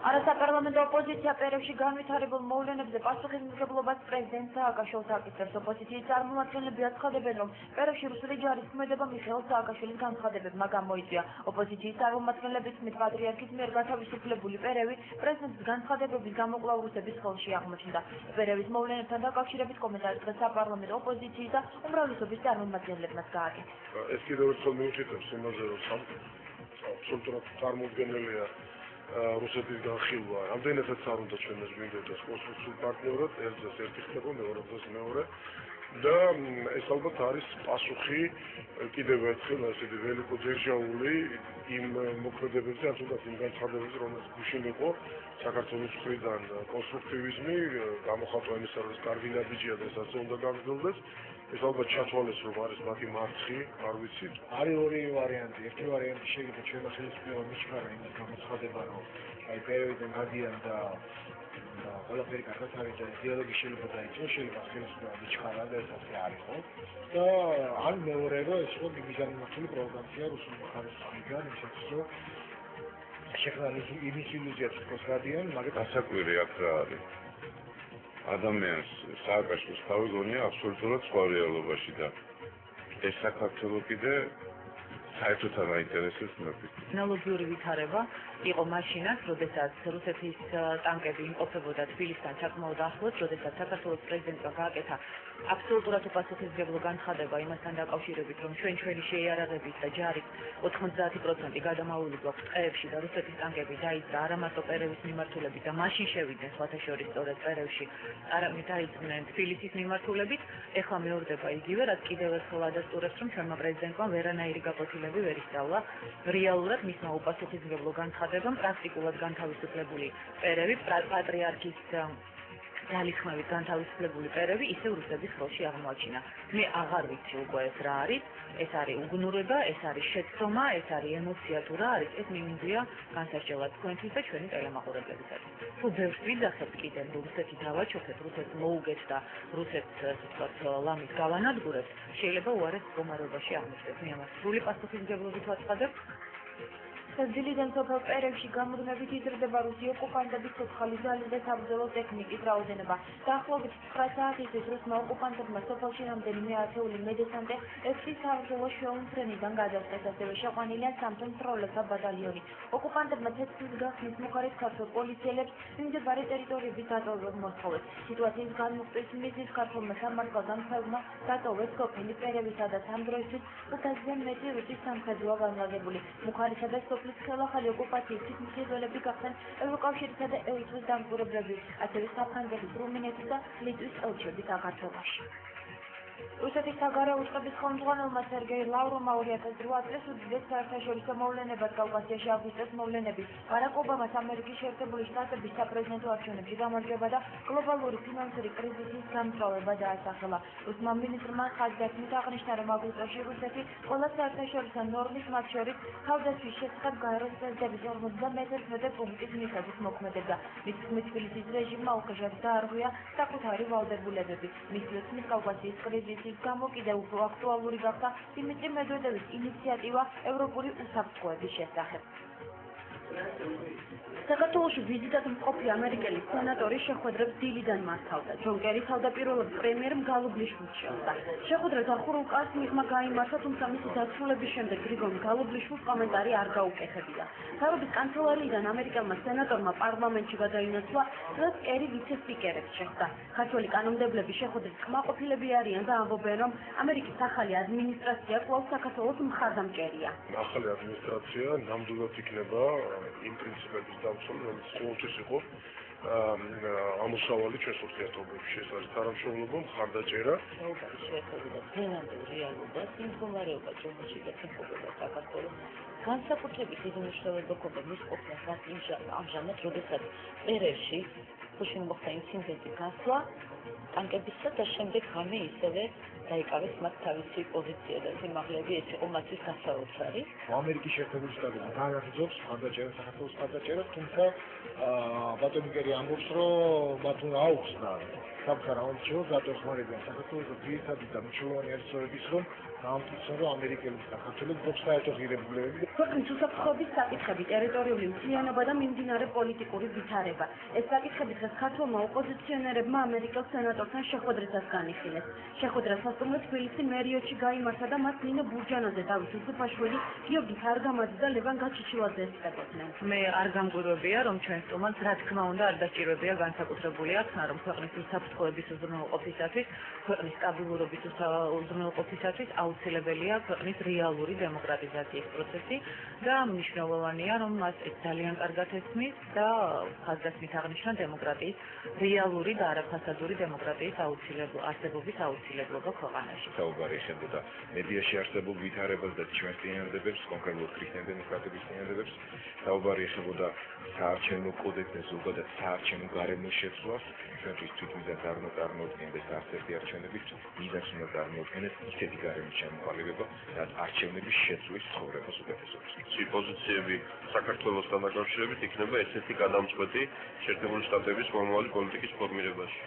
არასაპარლამენტო ოპოზიცია პერევში განვითარებულ მოვლენებზე პასუხისმგებლობას პრეზიდენტ სააკაშვილს აკისრებს. ოპოზიციის წარმომადგენლები აცხადებენ, რომ პერევში რუსული ჯარის ქმედება მიხეილ სააკაშვილის განცხადებებმა გამოიწვია. ოპოზიციის წარმომადგენლების თქმით, პატრიარქის მიერ გათავისუფლებული პერევი პრეზიდენტის განცხადებების გამოკვლევ რუსების ხელში აღმოჩნდა. პერევის მოვლენებთან დაკავშირებით კომენტარი დღეს საპარლამენტო ოპოზიციის და უმრავლესობის წარმომადგენლებმაც გააკეთა. ეს კიდევ ერთხელ მიუთითებს იმაზე, რომ აბსოლუტურად წარმოუდგენელია რუსეთის განხილვა. ამდენადაც არ უნდა ჩვენს გვინდოდეს კონსტრუქციულ პარტნიორად, ერთი ხდება, მეორე დღეს მეორე. და ეს ალბათ არის პასუხი კიდევ ერთხელ ასეთი ველიკო-ძერჟაული იმ მოქმედებებზე, ან თუნდაც იმ განცხადებებზე, რომელიც გუშინ იყო საქართველოს მხრიდან კონსტრუქტივიზმი, გამოხატვა იმისა, რომ კარგი ნაბიჯია და ესაც უნდა გაგრძელდეს. ეს ალბათ ჩათვალეს, რომ არის მათი მარცხი, არ ვიცით. არის ორი ვარიანტი. ერთი ვარიანტი შეიძლება ჩვენმა ხელისუფლებამ მიჩქარა იმის გამოცხადება, რომ აი პერევიდან გადიან და ყველაფერი კარგად არის და დიალოგი შეიძლება დაიწყოს, შეიძლება ხელისუფლება მიჩქარა და ეს ასე არ იყო. და ან მეორე რომ ეს იყო მიზანმიმართული პროვოკაცია რუსულ მხარესთან, ისიც რომ შექმნა იმის ილუზიაც თქოს გადიან, მაგრამ ასაკვირი აქ რა არის. ადამიანს სააკაშვილის თავი გონია აბსოლუტურად სხვა რეალობაში და ეს საქართველო კიდე საერთოდ არ აინტერესებს მეფეს. ანალოგიური ვითარება იყო მაშინაც, როდესაც რუსეთის ტანკები იმყოფებოდა თბილისთან საკმაოდ ახლოს, როდესაც საქართველოს პრეზიდენტმა გააკეთა აბსოლუტურად უპასუხისმგებლო განცხადება იმასთან დაკავშირებით, რომ ჩვენი შეიარაღების და ჯარის 90% გადამავლული გვაქვს ტყეებში და რუსეთის ტანკები დაიძრა არამარტო პერევის მიმართულებით და მაშინ შევიდნენ სხვათა შორის სწორედ პერევში, არამედ დაიძრნენ თბილისის მიმართულებით. ეხლა მეორდება იგივე, რაც კიდევ ერთხელ ადასტურებს, რომ ჩვენმა პრეზიდენტმა ვერანაირი გაფოთილები ვერ ისწავლა. რეალურად მისმა უპასუხისმგებლო განცხადებამ პრაქტიკულად განთავისუფლებული პერევი პატრიარქის ძალისხმევით განთავისუფლებული პერევი ისევ რუსების ხელში აღმოაჩინა. მე აღარ ვიცი უკვე ეს რა არის. ეს არის უგნურება, ეს არის შეცდომა, ეს არის ემოცია თუ რა არის, ეს მიუნდია განსასჯელად თქვენთვის და ჩვენი ტელემაყურებლებისათვის. თუ ბევრს ვიძახებთ კიდევ რუსეთი დავაჩოქეთ, რუსეთს მოუგეთ და რუსეთს ასე ვთქვათ ლამით გავანადგურებთ, შეიძლება უარეს მდგომარეობაში აღმოჩნდეთ. მე ამას სრული პასუხისმგებლობით ვაცხადებ. დილიდან სოფელ პერევში გამუდმებით იზრდება რუსი ოკუპანტების ცოცხალი ძალის და საბრძოლო ტექნიკის რაოდენობა. დაახლოებით 9 საათისთვის რუსმა ოკუპანტებმა სოფელში რამდენიმე ათეული მედესანტე 6 საბრძოლო შეუმჩრენიდან გადასცეს, ასევე შეყვანილია სამთო მცხოვრებთა ბატალიონი. ოკუპანტებმა ცეცხლის გახსნის მოხარეს ქართველ პოლიციელებს მიმდებარე ტერიტორიების დატოვებას მოსთხოვეს. სიტუაციის განმუხტვის მიზნით ქართველმა სამართალდამცავმა დატოვეს სოფელი პერევისა და ამ დროისთვის 500-ზე მეტი რუსის სამხედროა განლაგებული. მუხარისა და ხელახალი ოკუპაციის თვითმხილველები გახდნენ ევროკავშირისა და ევროპის დამკვირვებლები, ასევე საფრანგეთის, რუმინეთის და ლიტვის ელჩები საქართველოში. რუსეთის საგარეო უწყების ხელმძღვანელმა სერგეი ლავროვმა 2008 წელს უდიდეს საერთაშორისო მოვლენებად კავკასიაში აგვისტოს მოვლენები, ბარაკ ობამას ამერიკის შეერთებული შტატების საპრეზიდენტო არჩევნებში გამარჯვება და გლობალური ფინანსური კრიზისის გამწვავება დაასახელა. რუსმა მინისტრმა ხაზგასმით აღნიშნა, რომ აგვისტოში რუსეთი ყველა საერთაშორისო ნორმის, მათ შორის თავდაცვის შესახებ გაეროს პრეზიდენტის 51 პუნქტის მიხედვით მოქმედებდა. მის თქმით, თბილისის რეჟიმმა უხეშად დაარღვია საკუთარი ვალდებულებები. მისი თქმით, კავკასიის კრიზისის გამო კიდევ უფრო აქტუალური გახდა დიმიტრი მედვედევის ინიციატივა ევროპული უსაფრთხოების შესახებ. საქართველოში ვიზიტად მყოფი ამერიკელი სენატორი შეხვედრებს დილიდან მართავდა. ჯონ კერი თავდაპირველად პრემიერს გალუბლიშვილს შეხვდა. შეხვედრა დახურულ კაცს მიღმა გაიმართა, თუმცა მისი დასრულების შემდეგ გრიგორ გალუბლიშვილს კომენტარი არ გაუკეთებია. თავების კანცელარიიდან ამერიკელმა სენატორმა პარლამენტში გადაინაცვლა, რაც კერი ვიცე-სპიკერებს შეხვდა. ქართველი კანონმდებლები შეხვედრის კმაყოფილები არიან და ამბობენ, რომ ამერიკის ახალი ადმინისტრაცია კვლავ საქართველოს მხარდამჭერია. ახალი ადმინისტრაცია ნამდვილად იქნება იმ პრინციპების დამცველი, რომელიც ყოველთვის იყო ამოსავალი ჩვენს ურთიერთობებში. ეს არის თანამშრომლობა, მხარდაჭერა. დღევანდელ რეალობას ინფორმაციას რომელშიც ეხება საქართველოს განსაკუთრებით დიდი მნიშვნელობა ჰქონდა მის ყოფნას ამჟამად, როდესაც პერევში ხუშინ მოხდა ინციდენტი გასვლა ტანკებისა და შემდეგ ღამე ისევე დაიკავეს მათ თავისი პოზიცია და სიმაღლეები, ეს იყო მათთვის გასაოცარი. ამერიკის შეერთებული შტატები განაგრძობს მხარდაჭერას, საქართველოს მხარდაჭერას, თუმცა ბატონი კერი ამბობს, რომ მათ უნდა აუხსნა სამხარ აუმჩილოს დატოხმარებიან საქართველოს ძირითადი და მნიშვნელოვანი არცხოვების რომ გამწვავ ამერიკელებს და ქართველებს გვაქვს საერთო ღირებულებები. ქვეყნის უსაფრთხოების საკითხები, ტერიტორიული მთლიანობა და მიმდინარე პოლიტიკური ვითარება. ეს საკითხები დღეს ქართულმა ოპოზიციონერებმა ამერიკელ სენატორთან შეხვედრისას განიხილეს. შეხვედრა სასტუმრო თბილისში მერიოტში გაიმართა და მას ნინო ბურჯანაძე, დავით უსუფაშვილი, გიორგი თარგამაძე და ლევან გაჩიჩილაძე ესწრებოდნენ. მე არ გამგვირვებია, რომ ჩვენ სტუმარს რა თქმა უნდა არ დაჭირვებია განსაკუთრებული ახსნა, რომ ქვეყნის უსაფრთხოების უზრუნველყოფისათვის, ქვეყნის სტაბილურობის უზრუნველყოფისათვის აუცილებელია ქვეყნის რეალური დემოკრატიზაციის პროცესი და მნიშვნელოვანია, რომ მას ძალიან კარგად ესმის და ხაზგასმით აღნიშნა დემოკრატიის რეალური და არაფასადური დემოკრატიის არსებობის აუცილებლობა ქვეყანაში. საუბარი ხდებოდა მედიაში არსებულ ვითარებას და ჩვენს წინააღმდეგებს, კონკრეტულად ქრისტიან-დემოკრატების წინააღმდეგებს. საუბარი ხდებოდა საარჩევნო კოდექსზე ზოგადად საარჩევნო გარემოს შეცვლას. ჩვენთვის თვითმიზანს არ უნდა წარმოუდგენდეს არცერთი არჩევნების მიზანს უნდა წარმოუდგენდეს ისეთი გარემოს ჩამოყალიბება, რაც არჩევნების შეცვლის ცხოვრებას უკეთესობს. პოზიციები საქართველოსთან დაკავშირებით იქნება ესეთი გადამწყვეტი შეერთებული შტატების მომავალი პოლიტიკის ფორმირებაში.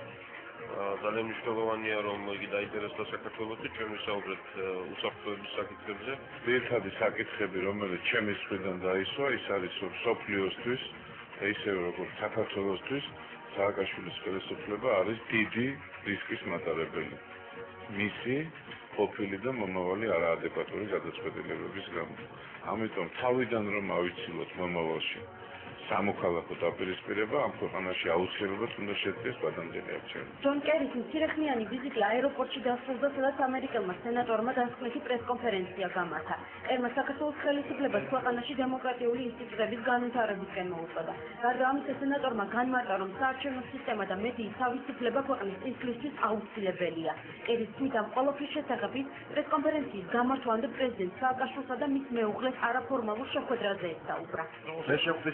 ძალიან მნიშვნელოვანია, რომ იგი დაინტერესდა საქართველოში, ჩვენ ვისაუბრეთ უსაფრთხოების საკითხებზე. ძირითადი საკითხები, რომელიც ჩემი მხრიდან დაისვა, ის არის რომ სოფლიოსთვის, ისევე როგორც საქართველოსთვის, სააკაშვილის ხელისუფლება არის დიდი რისკის მატარებელი. მისი ყოფილი და მომავალი არაადეკვატური გადაწყვეტილებების გამო. ამიტომ თავიდან რომ ავიცილოთ მომავალში სამოქალაქო დაპირისპირება ამ ქვეყანაში აუცილებლად უნდა შედგეს ბადამდელი არჩევნები. ჯონ კერის მცირეხნიანი ვიზიტი აეროპორტში დასრულდა, სადაც ამერიკელმა სენატორმა დასკვნითი პრესკონფერენცია გამართა. კერმა საქართველოს ხელისუფლებას ქვეყანაში დემოკრატიული ინსტიტუტების განვითარებისკენ მოუწოდა. გარდა ამისა, სენატორმა განმარტა, რომ საარჩევნო სისტემა და მედიის თავისუფლება ქვეყნის წინსვლისთვის აუცილებელია. კერის თქმით, ამ ყველაფრის შესახებ ის პრესკონფერენციის გამართვამდე პრეზიდენტ სააკაშვილსა და მის მეუღლეს არაფორმალურ შეხვედრაზე ესაუბრა.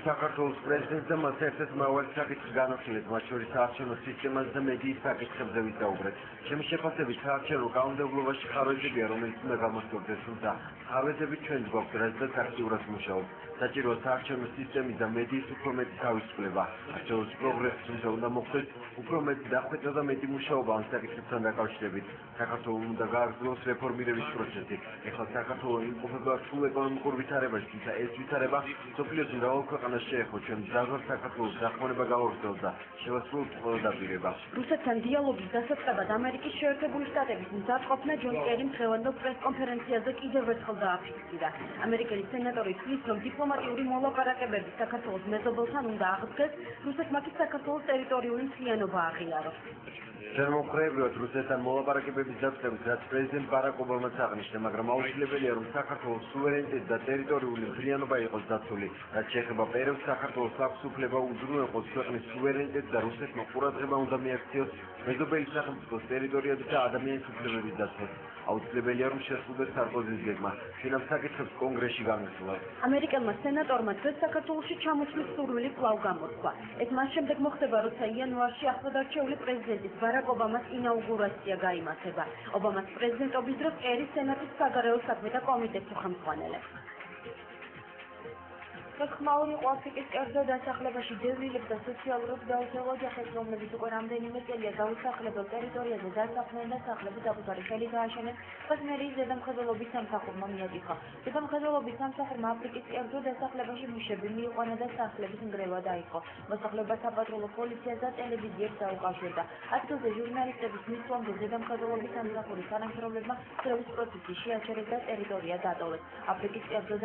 საქართველოს პრეზიდენტს და მას ერთ-ერთ მრავალი საკითხი განახილეთ, მათ შორის საარჩევნო სისტემაზე და მედიის საკითხებზე ვისაუბრეთ. ჩემი შეფასებით საარჩევნო კანონმდებლობაში ხარვეზებია, რომელიც უნდა გამოსწორდეს, თუმცა ხარვეზები ჩვენს გვაქვს, რადგან აქტიურად მუშაობთ. საჭიროა საარჩევნო სისტემის და მედიის უფრო მეტი თავისუფლება. არჩევნების პროგრესი თუმცა უნდა მოხდეს უფრო მეტი დახვეწა და მეტი მუშაობა ამ საკითხებთან დაკავშირებით. საქართველოს უნდა გააგრძელოს რეფორმირების პროცესი. ეხლა საქართველოს იმყოფება სულ ეკონომიკურ ვითარებაში, თუმცა ეს ვითარება სოფლიოს მრავალ ქვეყანაში შეეხო. ჩვენ დაგვრ საქართველოს დახმარება გავაგრძელოთ და შევასრულოთ ყველა დაპირება. რუსეთთან დიალოგის დასაწყებად ამერიკის შეერთებული შტატების მზადყოფნა ჯონ კერიმ დღევანდელ პრესკონფერენციაზე კიდევ ერთხელ დააფიქსირა. ამერიკელი სენატორი თვლის, რომ დიპლომატიური მოლაპარაკებები საქართველოს მეზობელთან უნდა აღდგეს, რუსეთმა კი საქართველოს ტერიტორიული მთლიანობა აღიაროს. შემოქმედებრივად რუსეთთან მოლაპარაკებების დაწყებით, რაც პრეზიდენტ ბარაკ ობამაც აღნიშნა, მაგრამ აუცილებელია, რომ საქართველოს სუვერენიტეტი და ტერიტორიული მთლიანობა იყოს დაცული. რაც შეეხება პერევს, საქართველოს აქვს უფლება უზრუნველყოს ქვეყნის სუვერენიტეტი და რუსეთმა ყურადღება უნდა მიაქციოს მეზობელი სახელმწიფოს ტერიტორიების და ადამიანის უფლებების დაცვას. აუცილებელია, რომ შესრულდეს სარკოზის გეგმა. ჩვენ ამ საკითხებს კონგრესში განვიხილავთ. ამერიკელმა სენატორმა დღეს საქართველოში ჩამოსვლის სურვილი კვლავ გამოთქვა. ეს მას შემდეგ მოხდება, როცა იანვარში ახლადარჩეული პრეზიდენტის ბარაკ ობამას ინაუგურაცია გაიმართება. ობამას პრეზიდენტობის დროს კერი სენატის საგარეო საქმეთა კომიტეტს უხელმძღვანელებს. ხმაური იყო აფრიკის კერძო დასახლებაში დევნილებს და სოციალურად დაუცველ ოჯახებს, რომლებიც უკვე რამდენიმე წელია დაუსახლებელ ტერიტორიაზე დასახლდნენ და სახლები საკუთარი ხელით ააშენეს, ხმერის ზედამხედველობის სამსახურმა მიაკითხა. ზედამხედველობის სამსახურმა აფრიკის კერძო დასახლებაში მუშები მიიყვანა და სახლების ნგრევა დაიწყო. მოსახლეობა საპატრულო პოლიციას და ტელევიზიებს დაუკავშირდა. ადგილზე ჟურნალისტების მისვლამდე ზედამხედველობის სამსახურის თანამშრომლებმა კრების პროცესი შეაჩერეს და ტერიტორია დატოვეს. აფრიკის კერძო